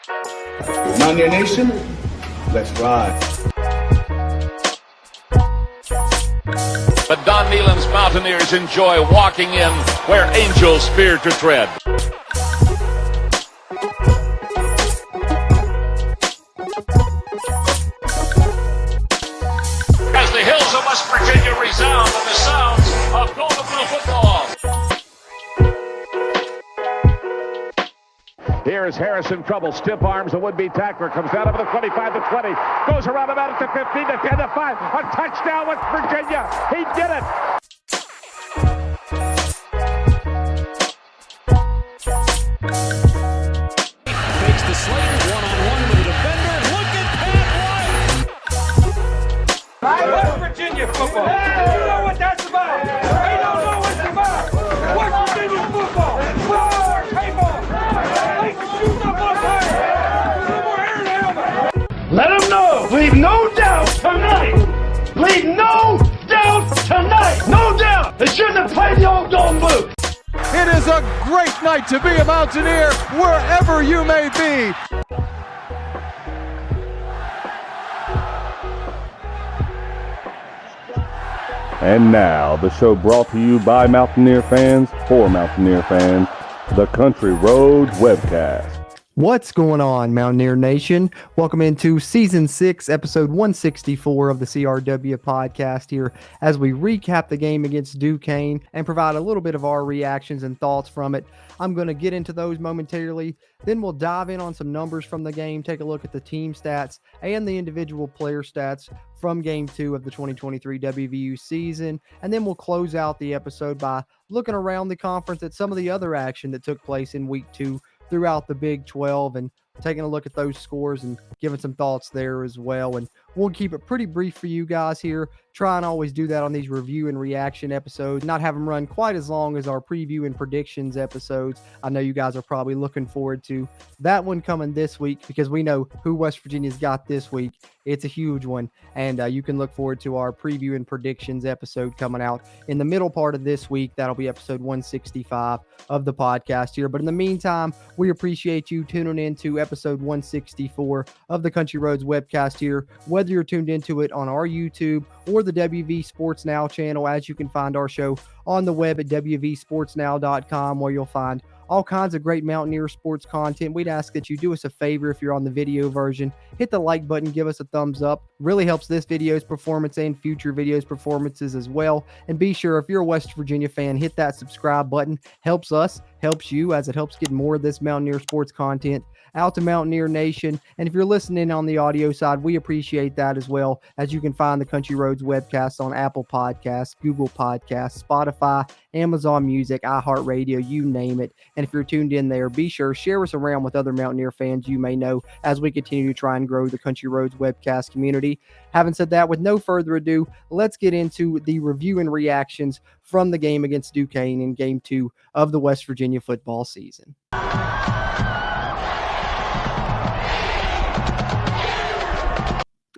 Mountaineer Nation, let's ride. But Don Nealon's Mountaineers enjoy walking in where angels fear to tread. As the hills of West Virginia resound with the sounds of Golden Blue football. Here is Harris in trouble. Stiff arms the would-be tackler. Comes out over the 25 to 20. Goes around about at the 15 to 10 to 5. A touchdown, West Virginia. He did it. Takes the Slater one-on-one with the defender. Look at Pat White. West Virginia football. You know what that's about. They don't know what it's about. West Virginia football. Football, people. They can shoot up on fire. No more air and helmet. Let them know. Leave no doubt tonight. Leave no doubt tonight. No doubt. They shouldn't have played the old Golden Blue. It is a great night to be a Mountaineer wherever you may be. And now, the show brought to you by Mountaineer fans for Mountaineer fans, the Country Roads Webcast. What's going on, Mountaineer Nation? Welcome into Season 6, Episode 164 of the CRW podcast here as we recap the game against Duquesne and provide a little bit of our reactions and thoughts from it. I'm going to get into those momentarily. Then we'll dive in on some numbers from the game, take a look at the team stats and the individual player stats from Game 2 of the 2023 WVU season. And then we'll close out the episode by looking around the conference at some of the other action that took place in Week 2 throughout the Big 12 and taking a look at those scores and giving some thoughts there as well. And we'll keep it pretty brief for you guys here. Try and always do that on these review and reaction episodes, not have them run quite as long as our preview and predictions episodes. I know you guys are probably looking forward to that one coming this week because we know who West Virginia's got this week. It's a huge one, and you can look forward to our preview and predictions episode coming out in the middle part of this week. That'll be episode 165 of the podcast here. But in the meantime, we appreciate you tuning in to episode 164 of the Country Roads Webcast here, whether you're tuned into it on our YouTube or the WV Sports Now channel, as you can find our show on the web at wvsportsnow.com, where you'll find all kinds of great Mountaineer sports content. We'd ask that you do us a favor if you're on the video version. Hit the like button, give us a thumbs up. Really helps this video's performance and future videos' performances as well. And be sure, if you're a West Virginia fan, hit that subscribe button. Helps us, helps you, as it helps get more of this Mountaineer sports content out to Mountaineer Nation. And if you're listening on the audio side, we appreciate that as well, as you can find the Country Roads Webcast on Apple Podcasts, Google Podcasts, Spotify, Amazon Music, iHeartRadio, you name it. And if you're tuned in there, be sure, share us around with other Mountaineer fans you may know as we continue to try and grow the Country Roads Webcast community. Having said that, with no further ado, let's get into the review and reactions from the game against Duquesne in Game 2 of the West Virginia football season.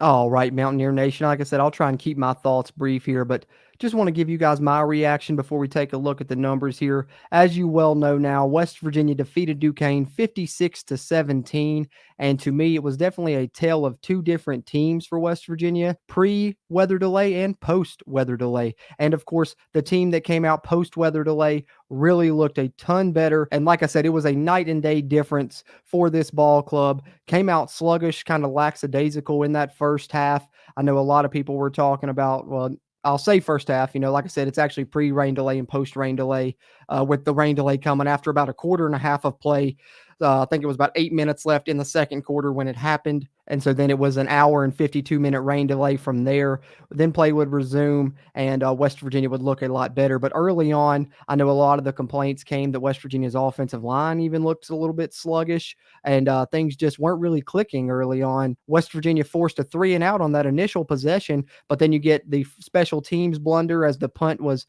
All right, Mountaineer Nation. Like I said, I'll try and keep my thoughts brief here, but just want to give you guys my reaction before we take a look at the numbers here. As you well know now, West Virginia defeated Duquesne 56-17, and to me, it was definitely a tale of two different teams for West Virginia, pre-weather delay and post-weather delay. And of course, the team that came out post-weather delay really looked a ton better. And like I said, it was a night and day difference for this ball club. Came out sluggish, kind of lackadaisical in that first half. I know a lot of people were talking about, well, I'll say first half, like I said, it's actually pre-rain delay and post-rain delay, with the rain delay coming after about a quarter and a half of play. I think it was about 8 minutes left in the second quarter when it happened. And so then it was an hour and 52-minute rain delay from there. Then play would resume, and West Virginia would look a lot better. But early on, I know a lot of the complaints came that West Virginia's offensive line even looks a little bit sluggish, and things just weren't really clicking early on. West Virginia forced a 3-and-out on that initial possession, but then you get the special teams blunder as the punt was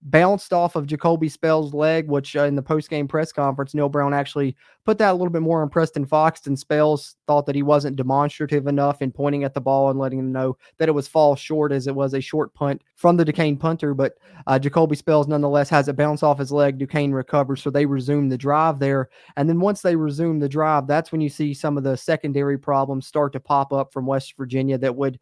bounced off of Jacoby Spell's leg, which in the post-game press conference, Neil Brown actually put that a little bit more on Preston Foxton. Spells thought that he wasn't demonstrative enough in pointing at the ball and letting him know that it was fall short, as it was a short punt from the Duquesne punter. But Jacoby Spells nonetheless has it bounce off his leg. Duquesne recovers, so they resume the drive there. And then once they resume the drive, that's when you see some of the secondary problems start to pop up from West Virginia that would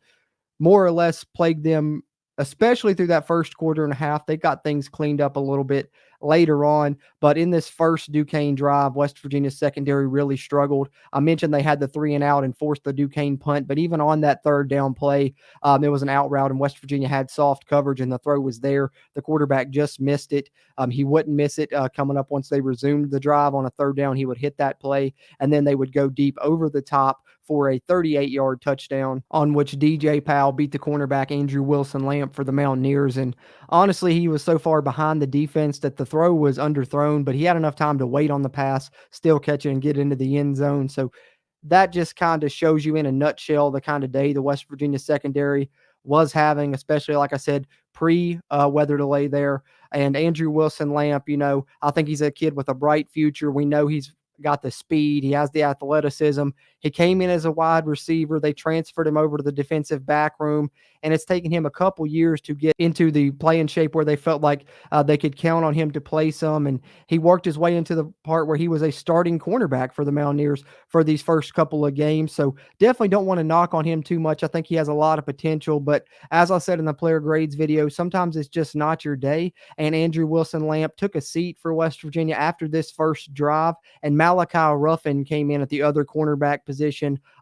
more or less plague them, especially through that first quarter and a half. They got things cleaned up a little bit later on, but in this first Duquesne drive, West Virginia's secondary really struggled. I mentioned they had the 3 and out and forced the Duquesne punt, but even on that third down play, it was an out route and West Virginia had soft coverage and the throw was there. The quarterback just missed it. He wouldn't miss it coming up once they resumed the drive on a third down. He would hit that play and then they would go deep over the top for a 38-yard touchdown on which DJ Powell beat the cornerback Andrew Wilson-Lamp for the Mountaineers. And honestly, he was so far behind the defense that the throw was underthrown, but he had enough time to wait on the pass, still catch it and get into the end zone. So that just kind of shows you in a nutshell the kind of day the West Virginia secondary was having, especially, like I said, pre-weather delay there. And Andrew Wilson-Lamp, I think he's a kid with a bright future. We know he's got the speed. He has the athleticism. He came in as a wide receiver. They transferred him over to the defensive back room, and it's taken him a couple years to get into the playing shape where they felt like they could count on him to play some, and he worked his way into the part where he was a starting cornerback for the Mountaineers for these first couple of games. So definitely don't want to knock on him too much. I think he has a lot of potential, but as I said in the player grades video, sometimes it's just not your day, and Andrew Wilson-Lamp took a seat for West Virginia after this first drive, and Malachi Ruffin came in at the other cornerback position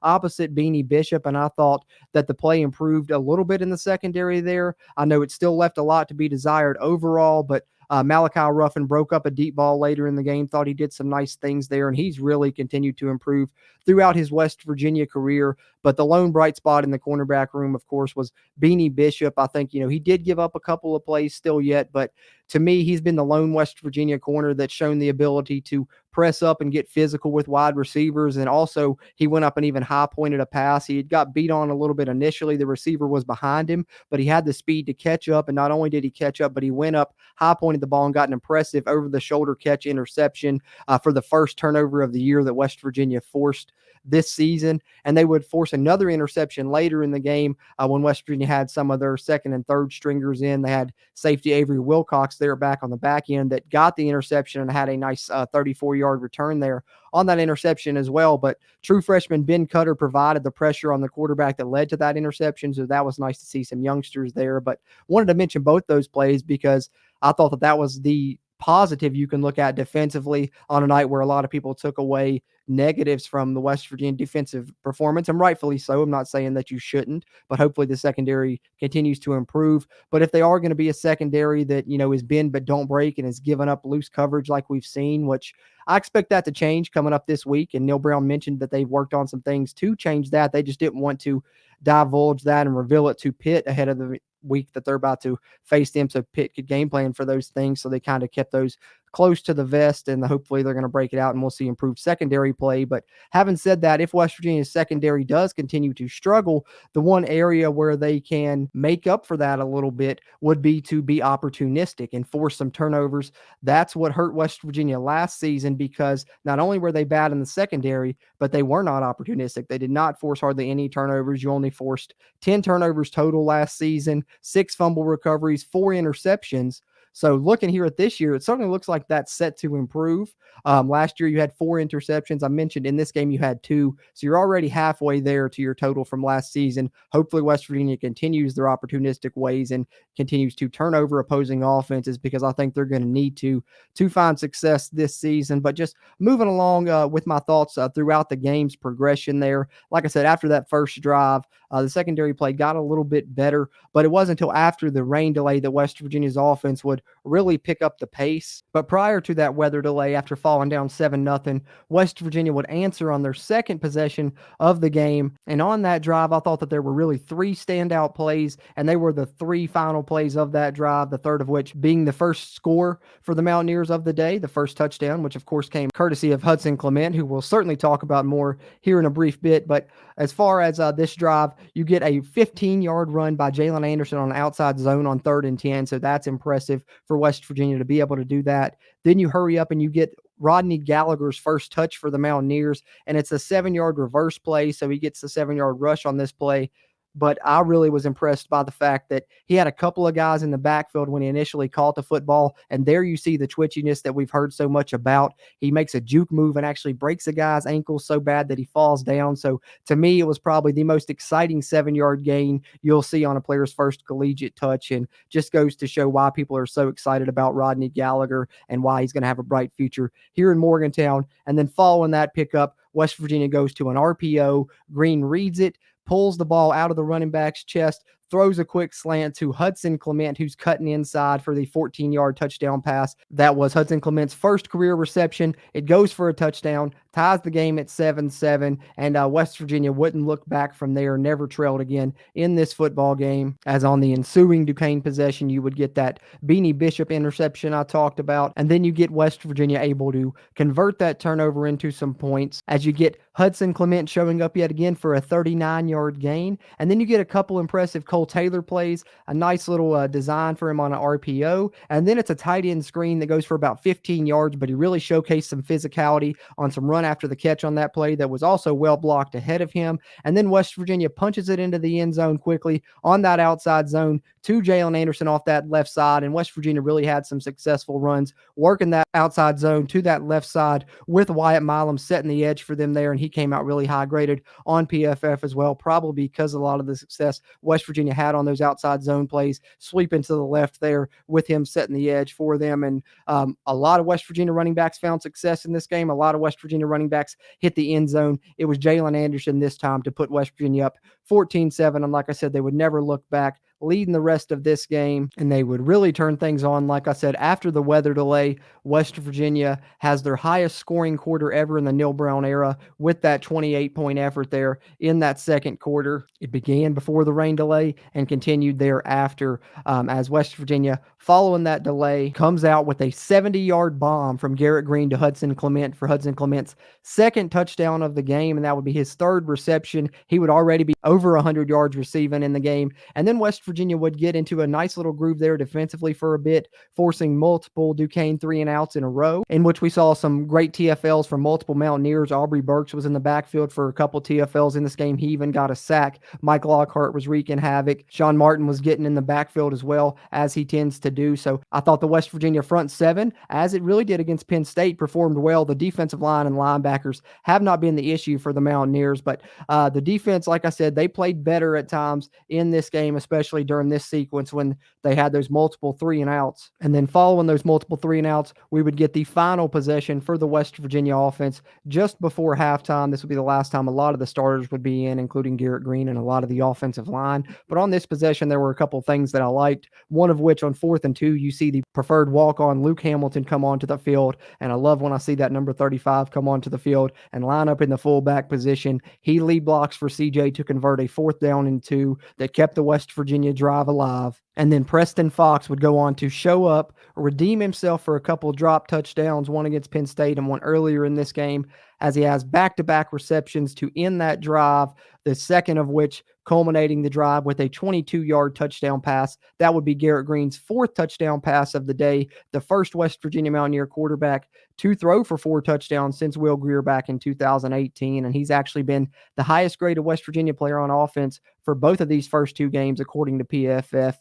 opposite Beanie Bishop, and I thought that the play improved a little bit in the secondary there. I know it still left a lot to be desired overall, but Malachi Ruffin broke up a deep ball later in the game, thought he did some nice things there, and he's really continued to improve throughout his West Virginia career. But the lone bright spot in the cornerback room, of course, was Beanie Bishop. I think, he did give up a couple of plays still yet, but to me, he's been the lone West Virginia corner that's shown the ability to press up and get physical with wide receivers. And also, he went up and even high-pointed a pass. He had got beat on a little bit initially. The receiver was behind him, but he had the speed to catch up. And not only did he catch up, but he went up, high-pointed the ball, and got an impressive over-the-shoulder catch interception for the first turnover of the year that West Virginia forced this season. And they would force another interception later in the game when West Virginia had some of their second and third stringers in. They had safety Avery Wilcox there back on the back end that got the interception and had a nice 34-yard return there on that interception as well. But true freshman Ben Cutter provided the pressure on the quarterback that led to that interception. So that was nice to see some youngsters there. But wanted to mention both those plays because I thought that was the positive you can look at defensively on a night where a lot of people took away negatives from the West Virginia defensive performance, and rightfully so. I'm not saying that you shouldn't, but hopefully the secondary continues to improve. But if they are going to be a secondary that, is bend but don't break and has given up loose coverage like we've seen, which I expect that to change coming up this week, and Neil Brown mentioned that they've worked on some things to change that. They just didn't want to divulge that and reveal it to Pitt ahead of the week that they're about to face them, so Pitt could game plan for those things. So they kind of kept those close to the vest, and hopefully they're going to break it out and we'll see improved secondary play. But having said that, if West Virginia's secondary does continue to struggle, the one area where they can make up for that a little bit would be to be opportunistic and force some turnovers. That's what hurt West Virginia last season, because not only were they bad in the secondary, but they were not opportunistic. They did not force hardly any turnovers. You only forced 10 turnovers total last season, 6 fumble recoveries, 4 interceptions. So looking here at this year, it certainly looks like that's set to improve. Last year, you had 4 interceptions. I mentioned in this game, you had 2. So you're already halfway there to your total from last season. Hopefully, West Virginia continues their opportunistic ways and continues to turn over opposing offenses, because I think they're going to need to find success this season. But just moving along with my thoughts throughout the game's progression there. Like I said, after that first drive, the secondary play got a little bit better, but it wasn't until after the rain delay that West Virginia's offense would really pick up the pace. But prior to that weather delay, after falling down 7-0, West Virginia would answer on their second possession of the game. And on that drive, I thought that there were really 3 standout plays, and they were the 3 final plays of that drive, the third of which being the first score for the Mountaineers of the day, the first touchdown, which of course came courtesy of Hudson Clement, who we'll certainly talk about more here in a brief bit. But as far as this drive, You get a 15-yard run by Jalen Anderson on the outside zone on 3rd and 10, so that's impressive for West Virginia to be able to do that. Then you hurry up and you get Rodney Gallagher's first touch for the Mountaineers, and it's a 7-yard reverse play, so he gets the 7-yard rush on this play. But I really was impressed by the fact that he had a couple of guys in the backfield when he initially caught the football, and there you see the twitchiness that we've heard so much about. He makes a juke move and actually breaks a guy's ankle so bad that he falls down. So to me, it was probably the most exciting 7-yard gain you'll see on a player's first collegiate touch, and just goes to show why people are so excited about Rodney Gallagher and why he's going to have a bright future here in Morgantown. And then following that pickup, West Virginia goes to an RPO. Green reads it, pulls the ball out of the running back's chest, throws a quick slant to Hudson Clement, who's cutting inside for the 14-yard touchdown pass. That was Hudson Clement's first career reception. It goes for a touchdown, ties the game at 7-7, and West Virginia wouldn't look back from there, never trailed again in this football game. As on the ensuing Duquesne possession, you would get that Beanie Bishop interception I talked about, and then you get West Virginia able to convert that turnover into some points, as you get Hudson Clement showing up yet again for a 39-yard gain, and then you get a couple impressive Cole Taylor plays, a nice little design for him on an RPO, and then it's a tight end screen that goes for about 15 yards, but he really showcased some physicality on some run after the catch on that play that was also well blocked ahead of him. And then West Virginia punches it into the end zone quickly on that outside zone to Jalen Anderson off that left side, and West Virginia really had some successful runs working that outside zone to that left side with Wyatt Milam setting the edge for them there, and he came out really high graded on PFF as well, probably because of a lot of the success West Virginia had on those outside zone plays, sweeping to the left there with him setting the edge for them. And a lot of West Virginia running backs found success in this game. A lot of West Virginia running backs hit the end zone. It was Jalen Anderson this time to put West Virginia up 14-7. And like I said, they would never look back, leading the rest of this game, and they would really turn things on. Like I said, after the weather delay, West Virginia has their highest scoring quarter ever in the Neil Brown era with that 28-point effort there in that second quarter. It began before the rain delay and continued thereafter, as West Virginia, following that delay, comes out with a 70-yard bomb from Garrett Green to Hudson Clement for Hudson Clement's second touchdown of the game, and that would be his third reception. He would already be over 100 yards receiving in the game. And then West Virginia would get into a nice little groove there defensively for a bit, forcing multiple Duquesne 3-and-outs in a row, in which we saw some great TFLs from multiple Mountaineers. Aubrey Burks was in the backfield for a couple TFLs in this game. He even got a sack. Mike Lockhart was wreaking havoc. Sean Martin was getting in the backfield as well, as he tends to do. So I thought the West Virginia front seven, as it really did against Penn State, performed well. The defensive line and linebackers have not been the issue for the Mountaineers, but the defense, like I said, they played better at times in this game, especially during this sequence when they had those multiple 3-and-outs. And then following those multiple 3-and-outs, we would get the final possession for the West Virginia offense just before halftime. This would be the last time a lot of the starters would be in, including Garrett Green and a lot of the offensive line. But on this possession, there were a couple things that I liked, one of which on 4th and 2, you see the preferred walk-on Luke Hamilton come onto the field, and I love when I see that number 35 come onto the field and line up in the fullback position. He lead blocks for CJ to convert a 4th down and 2 that kept the West Virginia drive alive. And then Preston Fox would go on to show up, redeem himself for a couple drop touchdowns, one against Penn State and one earlier in this game, as he has back-to-back receptions to end that drive, the second of which culminating the drive with a 22-yard touchdown pass. That would be Garrett Green's 4th touchdown pass of the day, the first West Virginia Mountaineer quarterback to throw for 4 touchdowns since Will Greer back in 2018, and he's actually been the highest graded West Virginia player on offense for both of these first 2 games, according to PFF,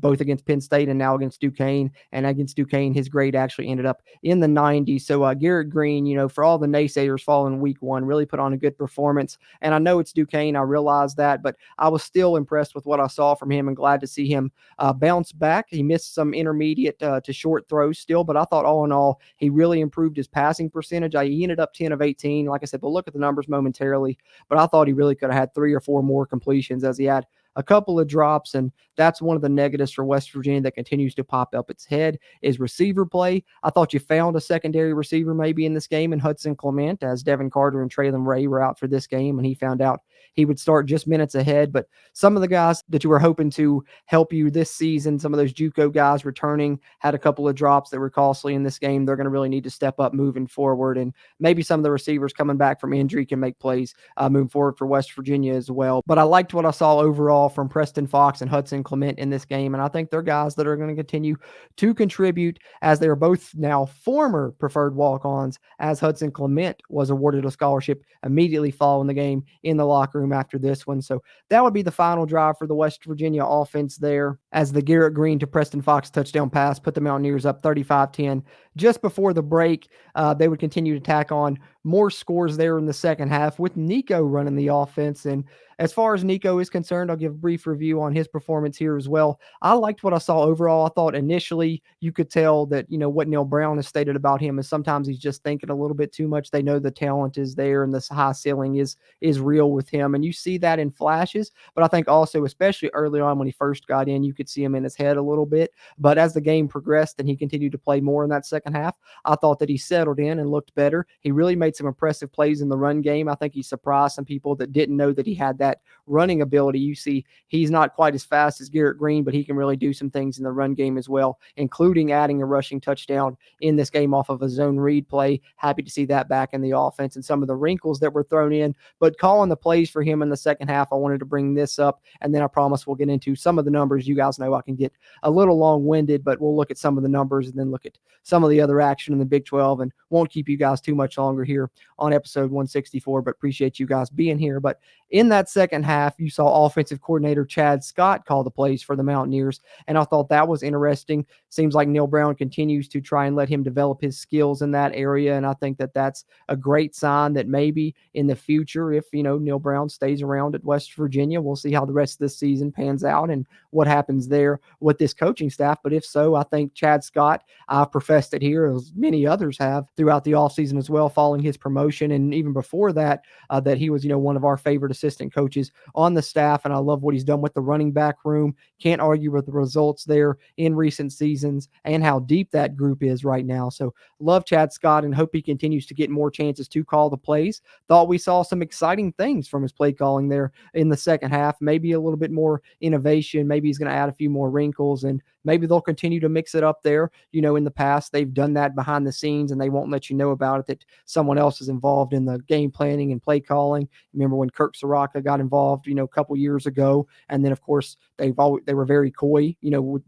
both against Penn State and now against Duquesne. And against Duquesne, his grade actually ended up in the 90s. So Garrett Green, for all the naysayers following week 1, really put on a good performance. And I know it's Duquesne, I realize that, but I was still impressed with what I saw from him and glad to see him bounce back. He missed some intermediate to short throws still, but I thought all in all, he really improved his passing percentage. He ended up 10 of 18. Like I said, we'll look at the numbers momentarily, but I thought he really could have had 3 or 4 more completions, as he had a couple of drops, and that's one of the negatives for West Virginia that continues to pop up its head is receiver play. I thought you found a secondary receiver maybe in this game in Hudson Clement, as Devin Carter and Traylon Ray were out for this game, and he found out he would start just minutes ahead. But some of the guys that you were hoping to help you this season, some of those JUCO guys returning, had a couple of drops that were costly in this game. They're going to really need to step up moving forward, and maybe some of the receivers coming back from injury can make plays moving forward for West Virginia as well. But I liked what I saw overall from Preston Fox and Hudson Clement in this game, and I think they're guys that are going to continue to contribute, as they are both now former preferred walk-ons, as Hudson Clement was awarded a scholarship immediately following the game in the locker room after this one. So that would be the final drive for the West Virginia offense there, as the Garrett Green to Preston Fox touchdown pass put the Mountaineers up 35-10. Just before the break, they would continue to tack on more scores there in the second half with Nico running the offense. And as far as Nico is concerned, I'll give a brief review on his performance here as well. I liked what I saw overall. I thought initially you could tell that, what Neil Brown has stated about him is sometimes he's just thinking a little bit too much. They know the talent is there and this high ceiling is real with him. And you see that in flashes, but I think also, especially early on when he first got in, you could see him in his head a little bit. But as the game progressed and he continued to play more in that second half, I thought that he settled in and looked better. He really made some impressive plays in the run game. I think he surprised some people that didn't know that he had that running ability. You see, he's not quite as fast as Garrett Green, but he can really do some things in the run game as well, including adding a rushing touchdown in this game off of a zone read play. Happy to see that back in the offense and some of the wrinkles that were thrown in, but calling the plays for him in the second half, I wanted to bring this up, and then I promise we'll get into some of the numbers. You guys know I can get a little long-winded, but we'll look at some of the numbers and then look at some of the other action in the Big 12, and won't keep you guys too much longer here on episode 164, but appreciate you guys being here. But in that second half, you saw offensive coordinator Chad Scott call the plays for the Mountaineers, and I thought that was interesting. Seems like Neil Brown continues to try and let him develop his skills in that area, and I think that that's a great sign that maybe in the future, if Neil Brown stays around at West Virginia, we'll see how the rest of this season pans out and what happens there with this coaching staff. But if so, I think Chad Scott, I've professed it here, as many others have throughout the offseason as well, following his promotion, and even before that, that he was one of our favorite assistant coaches on the staff, and I love what he's done with the running back room. Can't argue with the results there in recent seasons and how deep that group is right now. So love Chad Scott and hope he continues to get more chances to call the plays. Thought we saw some exciting things from his play calling there in the second half, maybe a little bit more innovation. Maybe he's going to add a few more wrinkles, and maybe they'll continue to mix it up there. In the past, they've done that behind the scenes and they won't let you know about it, that someone else is involved in the game planning and play calling. Remember when Kirk Soraka got involved, a couple years ago. And then of course they were very coy,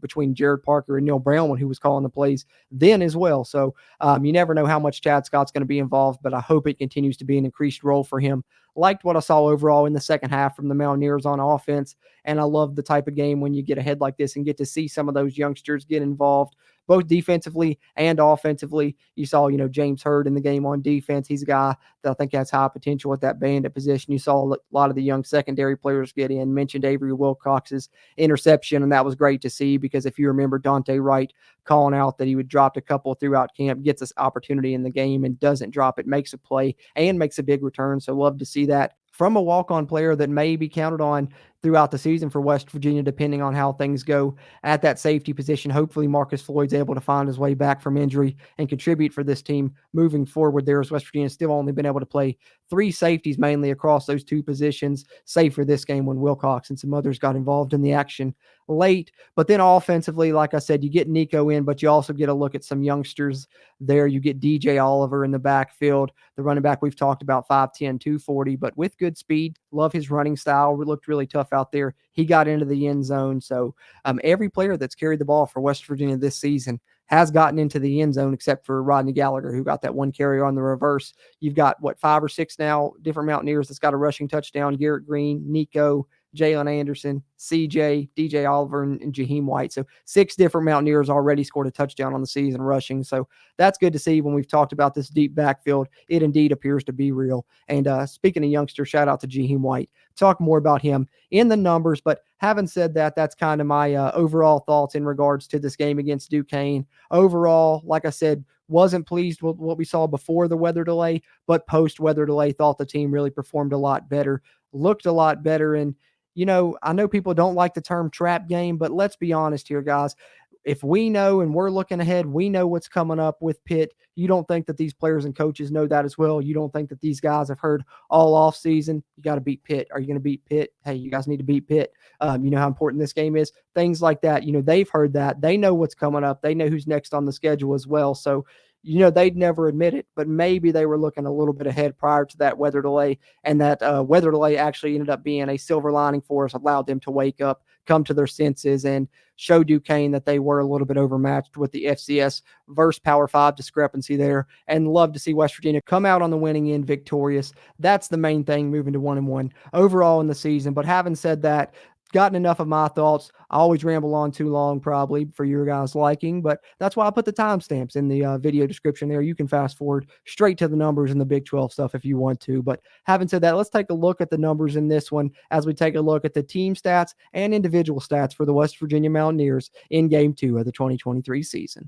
between Jared Parker and Neil Brown, who was calling the plays then as well. So you never know how much Chad Scott's going to be involved, but I hope it continues to be an increased role for him. Liked what I saw overall in the second half from the Mountaineers on offense, and I love the type of game when you get ahead like this and get to see some of those youngsters get involved, both defensively and offensively. You saw, James Hurd in the game on defense. He's a guy that I think has high potential at that bandit position. You saw a lot of the young secondary players get in. Mentioned Avery Wilcox's interception, and that was great to see, because if you remember, Dante Wright calling out that he would drop a couple throughout camp, gets this opportunity in the game and doesn't drop it, makes a play and makes a big return. So love to see that from a walk-on player that may be counted on throughout the season for West Virginia, depending on how things go at that safety position. Hopefully Marcus Floyd's able to find his way back from injury and contribute for this team moving forward there, as West Virginia's still only been able to play 3 safeties mainly across those 2 positions, save for this game when Wilcox and some others got involved in the action late. But then offensively, like I said, you get Nico in, but you also get a look at some youngsters there. You get DJ Oliver in the backfield, the running back we've talked about, 5'10", 240, but with good speed. Love his running style. It looked really tough out there. He got into the end zone. So every player that's carried the ball for West Virginia this season has gotten into the end zone, except for Rodney Gallagher, who got that one carry on the reverse. You've got, 5 or 6 now different Mountaineers that's got a rushing touchdown: Garrett Green, Nico, Jalen Anderson, CJ, DJ Oliver, and Jaheim White. So 6 different Mountaineers already scored a touchdown on the season rushing. So that's good to see. When we've talked about this deep backfield, it indeed appears to be real. And speaking of youngsters, shout out to Jaheim White. Talk more about him in the numbers. But having said that, that's kind of my overall thoughts in regards to this game against Duquesne. Overall, like I said, wasn't pleased with what we saw before the weather delay, but post-weather delay, thought the team really performed a lot better, looked a lot better. And I know people don't like the term trap game, but let's be honest here, guys. If we know and we're looking ahead, we know what's coming up with Pitt. You don't think that these players and coaches know that as well? You don't think that these guys have heard all off season, you got to beat Pitt. Are you going to beat Pitt? Hey, you guys need to beat Pitt. You know how important this game is. Things like that. They've heard that. They know what's coming up. They know who's next on the schedule as well. So they'd never admit it, but maybe they were looking a little bit ahead prior to that weather delay, and that weather delay actually ended up being a silver lining for us, allowed them to wake up, come to their senses, and show Duquesne that they were a little bit overmatched with the FCS versus Power 5 discrepancy there, and love to see West Virginia come out on the winning end victorious. That's the main thing, moving to 1-1 overall in the season. But having said that, gotten enough of my thoughts. I always ramble on too long, probably for your guys' liking, but that's why I put the timestamps in the video description there. You can fast forward straight to the numbers and the Big 12 stuff if you want to. But having said that, let's take a look at the numbers in this one as we take a look at the team stats and individual stats for the West Virginia Mountaineers in Game 2 of the 2023 season.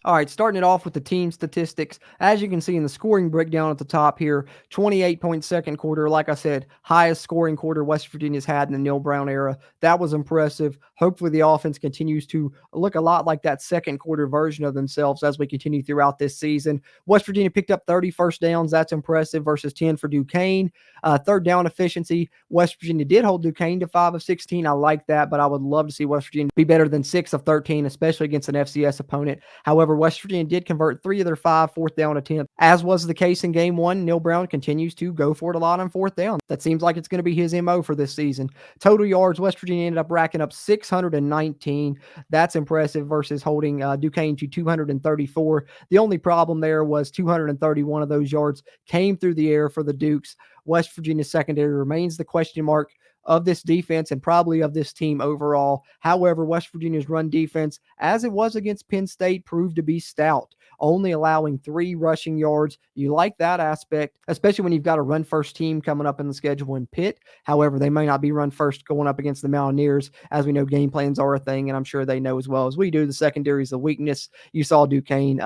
All right, starting it off with the team statistics. As you can see in the scoring breakdown at the top here, 28-point second quarter. Like I said, highest scoring quarter West Virginia's had in the Neil Brown era. That was impressive. Hopefully the offense continues to look a lot like that second quarter version of themselves as we continue throughout this season. West Virginia picked up 30 first downs. That's impressive versus 10 for Duquesne. Third down efficiency, West Virginia did hold Duquesne to 5 of 16. I like that, but I would love to see West Virginia be better than 6 of 13, especially against an FCS opponent. However, West Virginia did convert 3 of their 5 fourth down attempts. As was the case in Game 1, Neil Brown continues to go for it a lot on fourth down. That seems like it's going to be his MO for this season. Total yards, West Virginia ended up racking up 619. That's impressive versus holding Duquesne to 234. The only problem there was 231 of those yards came through the air for the Dukes. West Virginia's secondary remains the question mark of this defense and probably of this team overall. However, West Virginia's run defense, as it was against Penn State, proved to be stout, only allowing 3 rushing yards. You like that aspect, especially when you've got a run-first team coming up in the schedule in Pitt. However, they may not be run-first going up against the Mountaineers. As we know, game plans are a thing, and I'm sure they know as well as we do. The secondary is a weakness. You saw Duquesne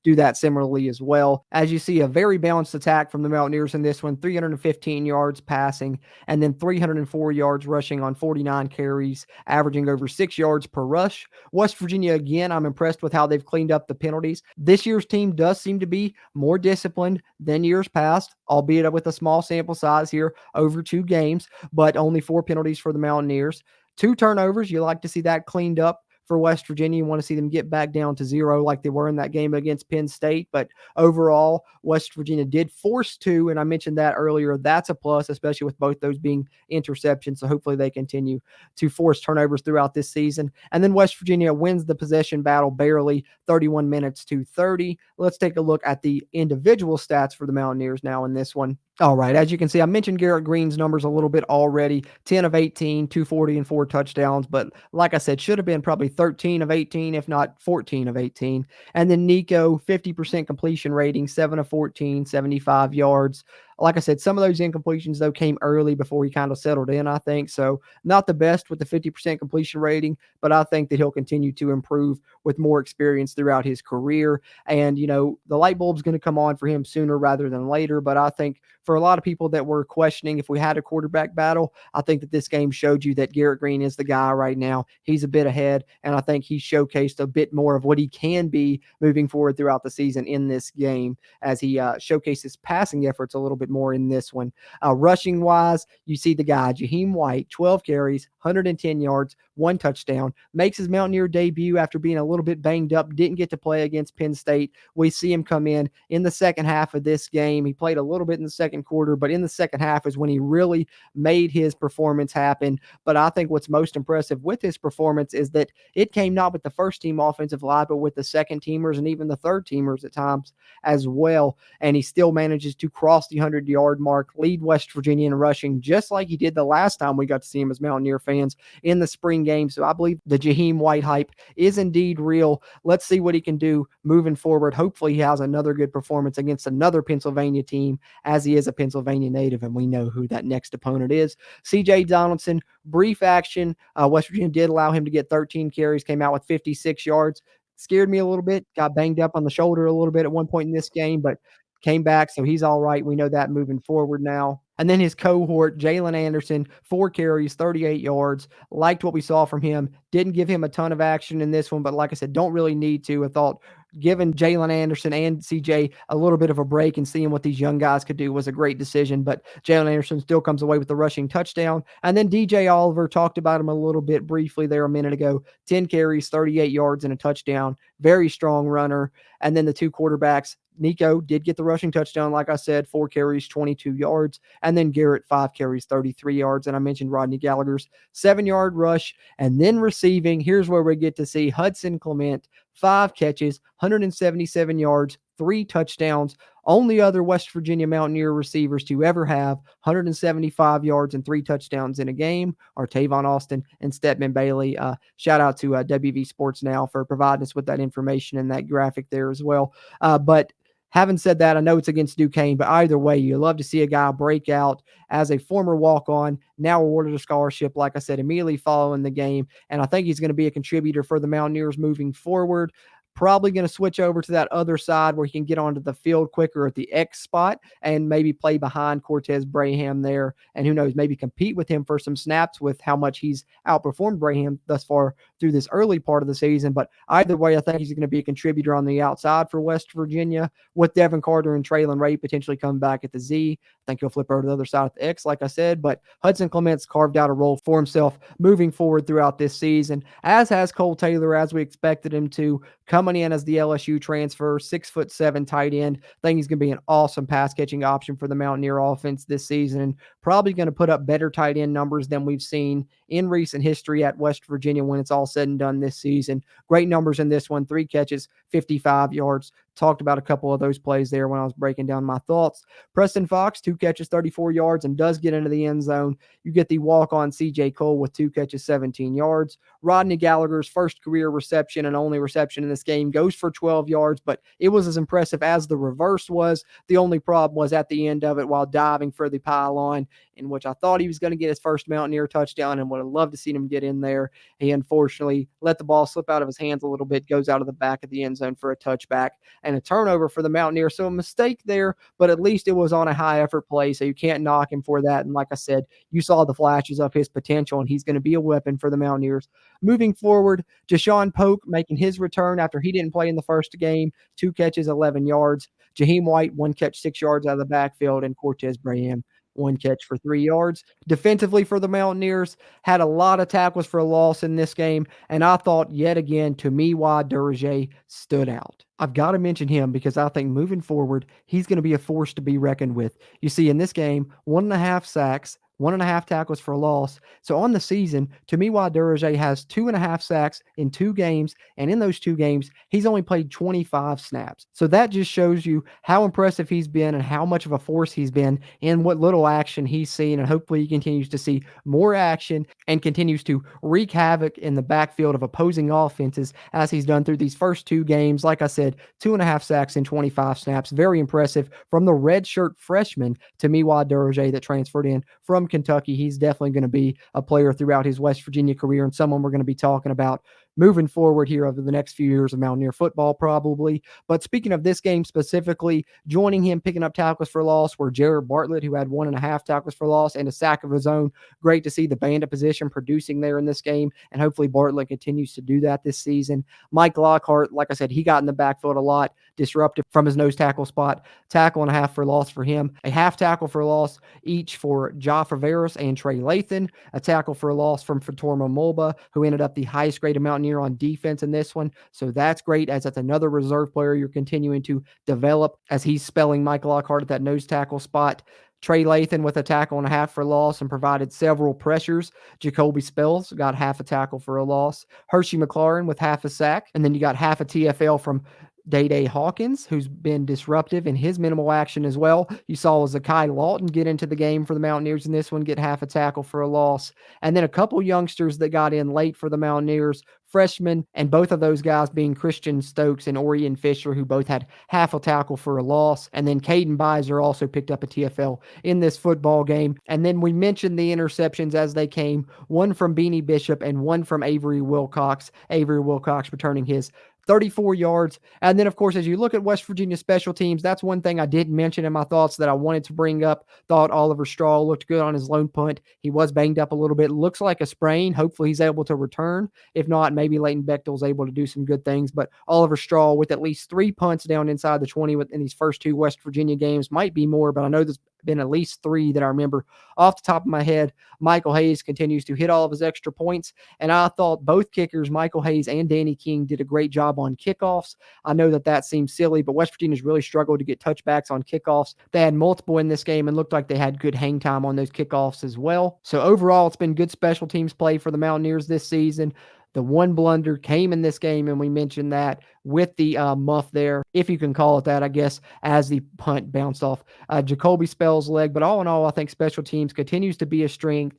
do that similarly as well. As you see, a very balanced attack from the Mountaineers in this one, 315 yards passing, and then 304 yards rushing on 49 carries, averaging over 6 yards per rush. West Virginia, again, I'm impressed with how they've cleaned up the penalties. This year's team does seem to be more disciplined than years past, albeit with a small sample size here over 2 games, but only 4 penalties for the Mountaineers. 2 turnovers, you like to see that cleaned up for West Virginia. You want to see them get back down to 0 like they were in that game against Penn State. But overall, West Virginia did force 2, and I mentioned that earlier. That's a plus, especially with both those being interceptions. So hopefully they continue to force turnovers throughout this season. And then West Virginia wins the possession battle barely, 31 minutes to 30. Let's take a look at the individual stats for the Mountaineers now in this one. All right, as you can see, I mentioned Garrett Green's numbers a little bit already, 10 of 18, 240 and 4 touchdowns, but like I said, should have been probably 13 of 18, if not 14 of 18. And then Nico, 50% completion rating, 7 of 14, 75 yards. Like I said, some of those incompletions, though, came early before he kind of settled in, I think. So not the best with the 50% completion rating, but I think that he'll continue to improve with more experience throughout his career. And, the light bulb's going to come on for him sooner rather than later. But I think for a lot of people that were questioning if we had a quarterback battle, I think that this game showed you that Garrett Green is the guy right now. He's a bit ahead, and I think he showcased a bit more of what he can be moving forward throughout the season in this game as he showcases passing efforts a little bit more in this one. Rushing wise, you see the guy, Jaheim White, 12 carries, 110 yards, 1 touchdown, makes his Mountaineer debut after being a little bit banged up, didn't get to play against Penn State. We see him come in the second half of this game. He played a little bit in the second quarter, but in the second half is when he really made his performance happen. But I think what's most impressive with his performance is that it came not with the first team offensive line, but with the second teamers and even the third teamers at times as well. And he still manages to cross the 100-yard mark, lead West Virginia in rushing, just like he did the last time we got to see him as Mountaineer fans in the spring game. So I believe the Jaheim White hype is indeed real. Let's see what he can do moving forward. Hopefully he has another good performance against another Pennsylvania team, as he is a Pennsylvania native, and we know who that next opponent is. C.J. Donaldson, brief action. West Virginia did allow him to get 13 carries, came out with 56 yards. Scared me a little bit, got banged up on the shoulder a little bit at one point in this game, but came back, so he's all right. We know that moving forward now. And then his cohort, Jalen Anderson, 4 carries, 38 yards. Liked what we saw from him. Didn't give him a ton of action in this one, but like I said, don't really need to. I thought giving Jalen Anderson and CJ a little bit of a break and seeing what these young guys could do was a great decision. But Jalen Anderson still comes away with the rushing touchdown. And then DJ Oliver, talked about him a little bit briefly there a minute ago. 10 carries, 38 yards, and a touchdown. Very strong runner. And then the 2 quarterbacks, Nico did get the rushing touchdown, like I said, 4 carries, 22 yards. And then Garrett, 5 carries, 33 yards. And I mentioned Rodney Gallagher's 7-yard rush. And then receiving, here's where we get to see Hudson Clement, 5 catches, 177 yards, 3 touchdowns. Only other West Virginia Mountaineer receivers to ever have 175 yards and 3 touchdowns in a game are Tavon Austin and Stedman Bailey. Shout out to WV Sports Now for providing us with that information and that graphic there as well. But having said that, I know it's against Duquesne, but either way, you love to see a guy break out as a former walk-on, now awarded a scholarship, like I said, immediately following the game. And I think he's going to be a contributor for the Mountaineers moving forward. Probably going to switch over to that other side where he can get onto the field quicker at the X spot and maybe play behind Cortez Braham there. And who knows, maybe compete with him for some snaps with how much he's outperformed Braham thus far through this early part of the season. But either way, I think he's going to be a contributor on the outside for West Virginia with Devin Carter and Traylon Ray potentially coming back at the Z. I think he'll flip over to the other side of the X, like I said. But Hudson Clement's carved out a role for himself moving forward throughout this season, as has Cole Taylor, as we expected him to, coming in as the LSU transfer, 6'7" tight end. I think he's going to be an awesome pass catching option for the Mountaineer offense this season, and probably going to put up better tight end numbers than we've seen in recent history at West Virginia when it's all said and done this season. Great numbers in this one, 3 catches, 55 yards. Talked about a couple of those plays there when I was breaking down my thoughts. Preston Fox, 2 catches, 34 yards, and does get into the end zone. You get the walk-on CJ Cole with 2 catches, 17 yards. Rodney Gallagher's first career reception and only reception in this game goes for 12 yards, but it was as impressive as the reverse was. The only problem was at the end of it while diving for the pylon, in which I thought he was going to get his first Mountaineer touchdown and would have loved to see him get in there. He unfortunately let the ball slip out of his hands a little bit, goes out of the back of the end zone for a touchback and a turnover for the Mountaineers. So a mistake there, but at least it was on a high effort play, so you can't knock him for that. And like I said, you saw the flashes of his potential, and he's going to be a weapon for the Mountaineers. Moving forward, Jashawn Polk making his return after he didn't play in the first game, 2 catches, 11 yards. Jaheim White, 1 catch, 6 yards out of the backfield, and Cortez Braham, 1 catch for 3 yards. Defensively for the Mountaineers, had a lot of tackles for a loss in this game, and I thought yet again Tomiwa Durje stood out. I've got to mention him because I think moving forward, he's going to be a force to be reckoned with. You see, in this game, 1.5 sacks, 1.5 tackles for a loss. So on the season, Tomiwa Durje has 2.5 sacks in 2 games, and in those 2 games, he's only played 25 snaps. So that just shows you how impressive he's been and how much of a force he's been in what little action he's seen, and hopefully he continues to see more action and continues to wreak havoc in the backfield of opposing offenses as he's done through these first 2 games. Like I said, 2.5 sacks in 25 snaps. Very impressive from the redshirt freshman Tomiwa Durje that transferred in from Kentucky. He's definitely going to be a player throughout his West Virginia career and someone we're going to be talking about moving forward here over the next few years of Mountaineer football probably. But speaking of this game specifically, joining him picking up tackles for loss were Jared Bartlett, who had 1.5 tackles for loss and a sack of his own. Great to see the bandit position producing there in this game, and hopefully Bartlett continues to do that this season. Mike Lockhart, like I said, he got in the backfield a lot, disruptive from his nose tackle spot. 1.5 for loss for him. A half tackle for loss each for Jaffa Veras and Trey Lathan. A tackle for loss from Fatorma Mulba, who ended up the highest graded Mountaineer on defense in this one. So that's great, as that's another reserve player you're continuing to develop as he's spelling Mike Lockhart at that nose tackle spot. Trey Lathan with a 1.5 for loss and provided several pressures. Jacoby Spells got 1/2 tackle for a loss. Hershey McLaurin with 1/2 sack. And then you got 1/2 TFL from Day Hawkins, who's been disruptive in his minimal action as well. You saw Zakai Lawton get into the game for the Mountaineers in this one, get 1/2 tackle for a loss. And then a couple youngsters that got in late for the Mountaineers, freshmen, and both of those guys being Christian Stokes and Orion Fisher, who both had 1/2 tackle for a loss. And then Caden Beiser also picked up a TFL in this football game. And then we mentioned the interceptions as they came, one from Beanie Bishop and one from Avery Wilcox. Avery Wilcox returning his 34 yards. And then, of course, as you look at West Virginia special teams, that's one thing I didn't mention in my thoughts that I wanted to bring up. Thought Oliver Straw looked good on his lone punt. He was banged up a little bit. Looks like a sprain. Hopefully he's able to return. If not, maybe Leighton Bechtel's able to do some good things. But Oliver Straw with at least 3 punts down inside the 20 in these first 2 West Virginia games. Might be more, but I know there's been at least 3 that I remember off the top of my head. Michael Hayes continues to hit all of his extra points. And I thought both kickers, Michael Hayes and Danny King, did a great job on kickoffs. I know that seems silly, but West Virginia's really struggled to get touchbacks on kickoffs. They had multiple in this game and looked like they had good hang time on those kickoffs as well. So overall, it's been good special teams play for the Mountaineers this season. The one blunder came in this game, and we mentioned that with the muff there, if you can call it that, I guess, as the punt bounced off Jacoby Spell's leg. But all in all, I think special teams continues to be a strength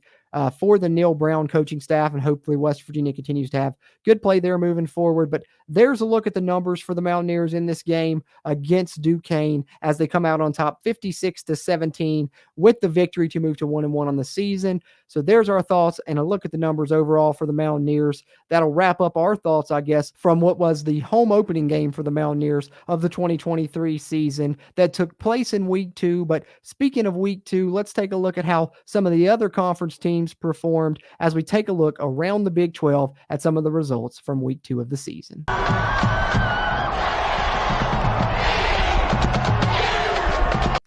for the Neil Brown coaching staff, and hopefully West Virginia continues to have good play there moving forward. But there's a look at the numbers for the Mountaineers in this game against Duquesne as they come out on top 56-17 with the victory to move to 1-1 on the season. So there's our thoughts and a look at the numbers overall for the Mountaineers. That'll wrap up our thoughts, I guess, from what was the home opening game for the Mountaineers of the 2023 season that took place in week 2. But speaking of week 2, let's take a look at how some of the other conference teams performed as we take a look around the Big 12 at some of the results from week 2 of the season.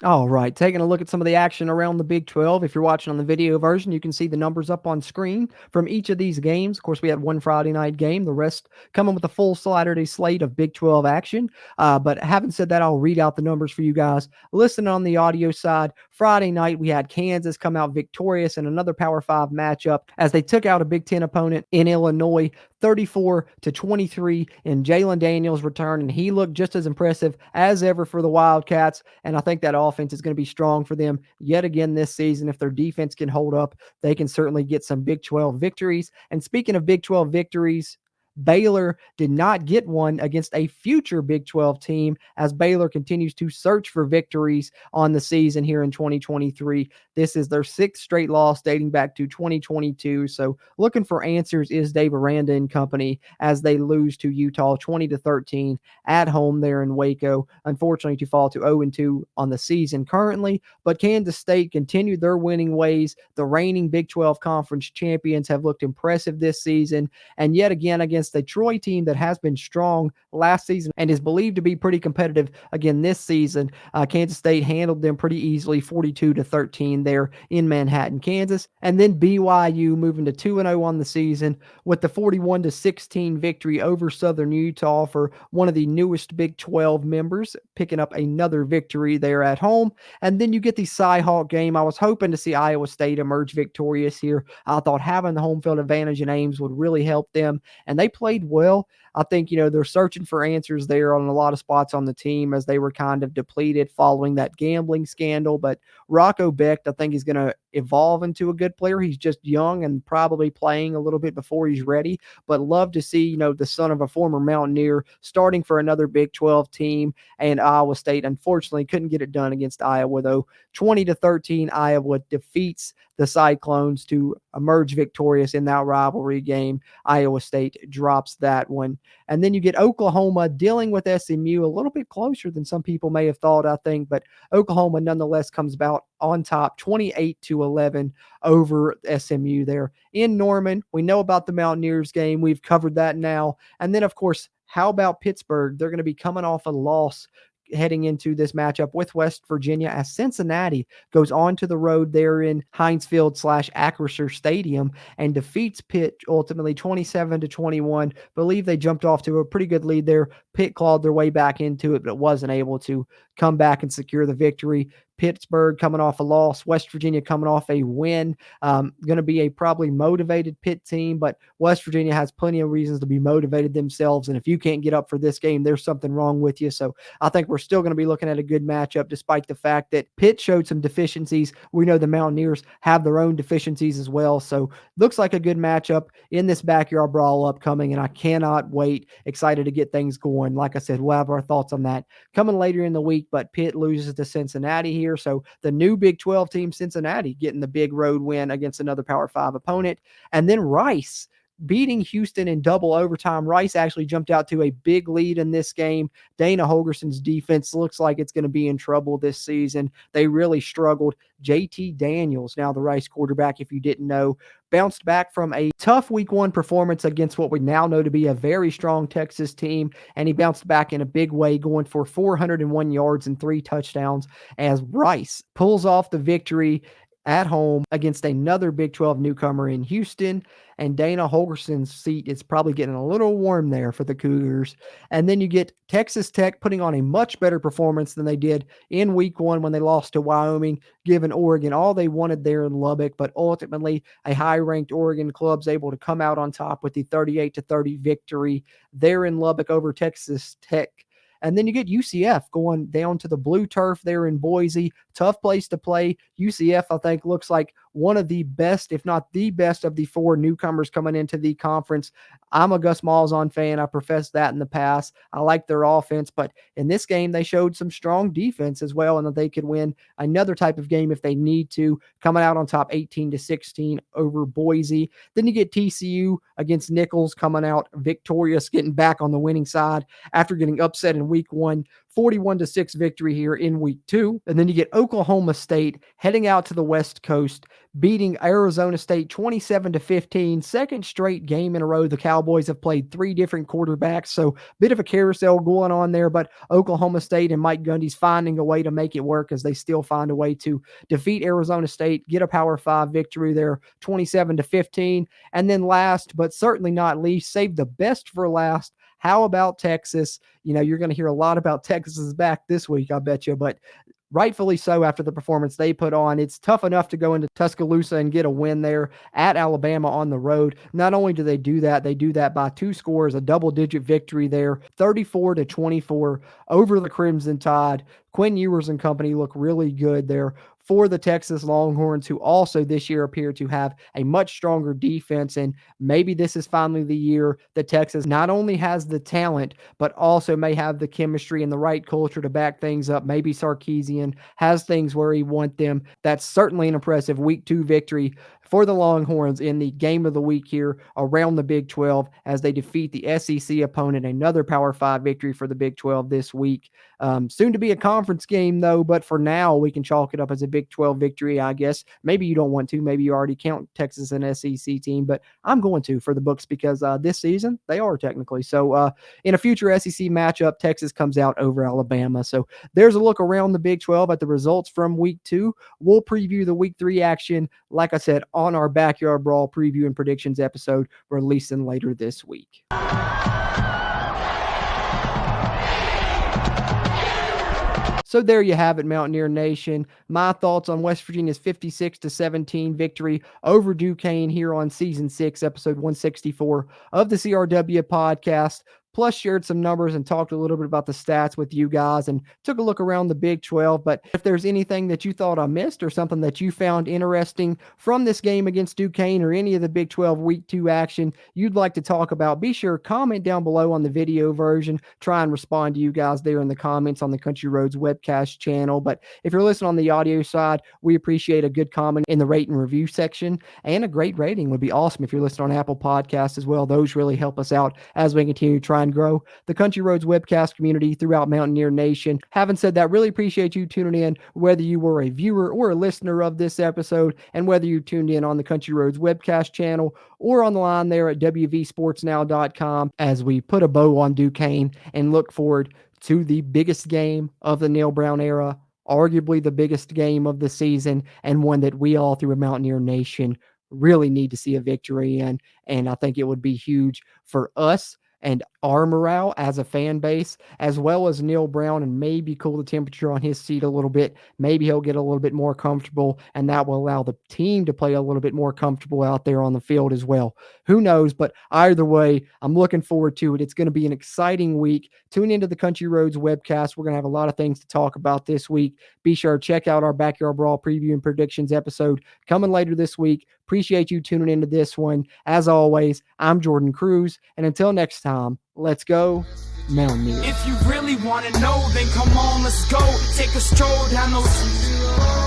All right, taking a look at some of the action around the Big 12. If you're watching on the video version, you can see the numbers up on screen from each of these games. Of course, we had one Friday night game, the rest coming with a full Saturday slate of Big 12 action. But having said that, I'll read out the numbers for you guys. Listening on the audio side, Friday night, we had Kansas come out victorious in another Power 5 matchup as they took out a Big 10 opponent in Illinois, 34-23 in Jalen Daniels' return, and he looked just as impressive as ever for the Wildcats, and I think that offense is going to be strong for them yet again this season. If their defense can hold up, they can certainly get some Big 12 victories. And speaking of Big 12 victories, Baylor did not get one against a future Big 12 team as Baylor continues to search for victories on the season here in 2023. This is their 6th straight loss dating back to 2022. So looking for answers is Dave Aranda and company as they lose to Utah 20-13 at home there in Waco. Unfortunately, to fall to 0-2 on the season currently, but Kansas State continued their winning ways. The reigning Big 12 conference champions have looked impressive this season, and yet again against the Troy team that has been strong last season and is believed to be pretty competitive again this season. Kansas State handled them pretty easily, 42-13 there in Manhattan, Kansas. And then BYU moving to 2-0 on the season with the 41-16 victory over Southern Utah for one of the newest Big 12 members, picking up another victory there at home. And then you get the Cy-Hawk game. I was hoping to see Iowa State emerge victorious here. I thought having the home field advantage in Ames would really help them, and they played well. I think, they're searching for answers there on a lot of spots on the team as they were kind of depleted following that gambling scandal. But Rocco Becht, I think, is going to evolve into a good player. He's just young and probably playing a little bit before he's ready, but love to see, the son of a former Mountaineer starting for another Big 12 team. And Iowa State, unfortunately, couldn't get it done against Iowa, though. 20-13, Iowa defeats the Cyclones to emerge victorious in that rivalry game. Iowa State drops that one. And then you get Oklahoma dealing with SMU a little bit closer than some people may have thought, I think, but Oklahoma nonetheless comes about on top 28-11 over SMU there in Norman. We know about the Mountaineers game. We've covered that now. And then, of course, how about Pittsburgh? They're going to be coming off a loss heading into this matchup with West Virginia as Cincinnati goes on to the road there in Heinz Field/Acrisure Stadium and defeats Pitt ultimately 27-21. Believe they jumped off to a pretty good lead there. Pitt clawed their way back into it, but wasn't able to come back and secure the victory. Pittsburgh coming off a loss, West Virginia coming off a win. Going to be a probably motivated Pitt team, but West Virginia has plenty of reasons to be motivated themselves. And if you can't get up for this game, there's something wrong with you. So I think we're still going to be looking at a good matchup, despite the fact that Pitt showed some deficiencies. We know the Mountaineers have their own deficiencies as well. So looks like a good matchup in this backyard brawl upcoming, and I cannot wait. Excited to get things going. Like I said, we'll have our thoughts on that coming later in the week, but Pitt loses to Cincinnati here. So the new Big 12 team, Cincinnati, getting the big road win against another Power 5 opponent. And then Rice beating Houston in double overtime. Rice actually jumped out to a big lead in this game. Dana Holgerson's defense looks like it's going to be in trouble this season. They really struggled. JT Daniels, now the Rice quarterback, if you didn't know, bounced back from a tough week 1 performance against what we now know to be a very strong Texas team, and he bounced back in a big way, going for 401 yards and 3 touchdowns as Rice pulls off the victory at home against another Big 12 newcomer in Houston. And Dana Holgerson's seat is probably getting a little warm there for the Cougars. And then you get Texas Tech putting on a much better performance than they did in week 1 when they lost to Wyoming, giving Oregon all they wanted there in Lubbock. But ultimately, a high-ranked Oregon club's able to come out on top with the 38-30 victory there in Lubbock over Texas Tech. And then you get UCF going down to the blue turf there in Boise. Tough place to play. UCF, I think, looks like one of the best, if not the best, of the 4 newcomers coming into the conference. I'm a Gus Malzahn fan. I professed that in the past. I like their offense, but in this game, they showed some strong defense as well, and that they could win another type of game if they need to, coming out on top 18-16 over Boise. Then you get TCU against Nichols coming out victorious, getting back on the winning side after getting upset in week 1. 41-6 victory here in week 2. And then you get Oklahoma State heading out to the West Coast, beating Arizona State 27-15. Second straight game in a row. The Cowboys have played 3 different quarterbacks, so bit of a carousel going on there, but Oklahoma State and Mike Gundy's finding a way to make it work as they still find a way to defeat Arizona State, get a Power 5 victory there, 27-15. And then last, but certainly not least, save the best for last. How about Texas? You know, you're going to hear a lot about Texas's back this week, I bet you, but rightfully so after the performance they put on. It's tough enough to go into Tuscaloosa and get a win there at Alabama on the road. Not only do they do that by 2 scores, a double-digit victory there, 34-24 over the Crimson Tide. Quinn Ewers and company look really good there for the Texas Longhorns, who also this year appear to have a much stronger defense. And maybe this is finally the year that Texas not only has the talent, but also may have the chemistry and the right culture to back things up. Maybe Sarkisian has things where he wants them. That's certainly an impressive week 2 victory for the Longhorns in the game of the week here around the Big 12 as they defeat the SEC opponent. Another Power 5 victory for the Big 12 this week. Soon to be a conference game, though, but for now, we can chalk it up as a Big 12 victory, I guess. Maybe you don't want to. Maybe you already count Texas an SEC team, but I'm going to for the books because this season, they are technically. So in a future SEC matchup, Texas comes out over Alabama. So there's a look around the Big 12 at the results from week 2. We'll preview the week 3 action, like I said, on our Backyard Brawl preview and predictions episode releasing later this week. So there you have it, Mountaineer Nation. My thoughts on West Virginia's 56-17 victory over Duquesne here on Season 6, Episode 164 of the CRW podcast. Plus shared some numbers and talked a little bit about the stats with you guys and took a look around the Big 12. But if there's anything that you thought I missed or something that you found interesting from this game against Duquesne or any of the Big 12 Week 2 action you'd like to talk about, be sure to comment down below on the video version. Try and respond to you guys there in the comments on the Country Roads Webcast channel. But if you're listening on the audio side, we appreciate a good comment in the rate and review section, and a great rating would be awesome if you're listening on Apple Podcasts as well. Those really help us out as we continue to try and grow the Country Roads Webcast community throughout Mountaineer Nation. Having said that, really appreciate you tuning in, whether you were a viewer or a listener of this episode, and whether you tuned in on the Country Roads Webcast channel or on the line there at WVSportsNow.com as we put a bow on Duquesne and look forward to the biggest game of the Neil Brown era, arguably the biggest game of the season, and one that we all through a Mountaineer Nation really need to see a victory in. And I think it would be huge for us and our morale as a fan base, as well as Neil Brown, and maybe cool the temperature on his seat a little bit. Maybe he'll get a little bit more comfortable, and that will allow the team to play a little bit more comfortable out there on the field as well. Who knows? But either way, I'm looking forward to it. It's going to be an exciting week. Tune into the Country Roads Webcast. We're going to have a lot of things to talk about this week. Be sure to check out our Backyard Brawl preview and predictions episode coming later this week. Appreciate you tuning into this one. As always, I'm Jorden Cruz, and until next time, let's go Mountaineers. If you really want to know, then come on, let's go. Take a stroll down those